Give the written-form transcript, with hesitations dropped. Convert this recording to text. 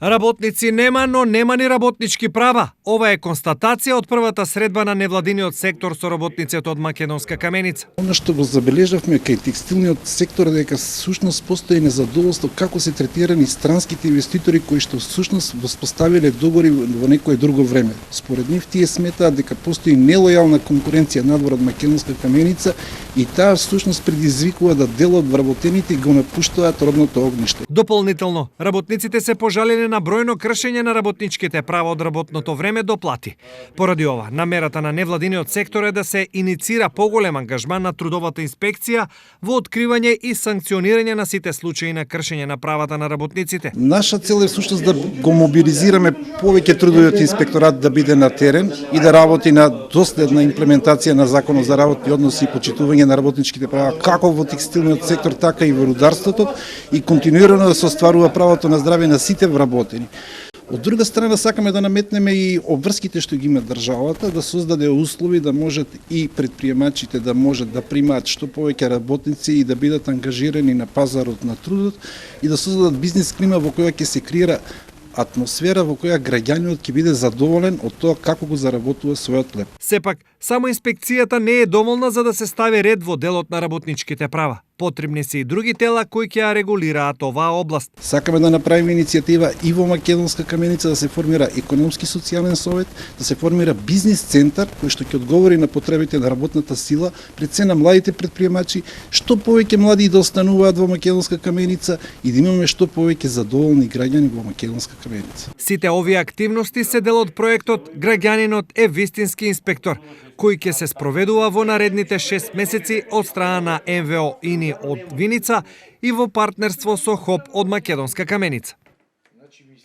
Работници нема, но нема ни работнички права. Ова е констатација од првата средба на невладиниот сектор со работниците од Македонска каменица. Оно што го забележавме кај текстилниот сектор дека всушност постои незадоволство како се третирани странските инвеститори кои што всушност воспоставиле договори во некое друго време. Според нив тие сметаат дека постои нелојална конкуренција надвор од Македонска каменица и таа всушност предизвикува да дел од вработените го напуштаат родното огниште. Дополнително, работниците се пожалени на бројно кршење на работничките права од работното време до плати. Поради ова, намерата на невладиниот сектор е да се иницира поголем ангажман на трудовата инспекција во откривање и санкционирање на сите случаи на кршење на правата на работниците. Наша цел е всушност да го мобилизираме повеќе трудовиот инспекторат да биде на терен и да работи на доследна имплементација на Законот за работни односи и почитување на работничките права како во текстилниот сектор, така и во рударството и континуирано да се остварува правото на здраве на сите вработени. Од друга страна, сакаме да наметнеме и обврските што ги има државата, да создаде услови да можат и предприемачите да можат да примаат што повеќе работници и да бидат ангажирани на пазарот на трудот и да создадат бизнис клима во која ќе се креира атмосфера во која граѓанинот ќе биде задоволен од тоа како го заработува својот леп. Сепак, само инспекцијата не е доволна за да се стави ред во делот на работничките права. Потребни се и други тела кои ќе ја регулираат оваа област. Сакаме да направиме иницијатива и во Македонска каменица да се формира економски социјален совет, да се формира бизнис центар кој што ќе одговори на потребите на работната сила, пред се на младите предприемачи, што повеќе млади да остануваат во Македонска каменица и да имаме што повеќе задоволни граѓани во Македонска каменица. Сите овие активности се дел од проектот Граѓанинот е вистински инспектор, кој ќе се спроведува во наредните 6 месеци од страна на НВО ИНИ од Виница и во партнерство со ХОП од Македонска каменица.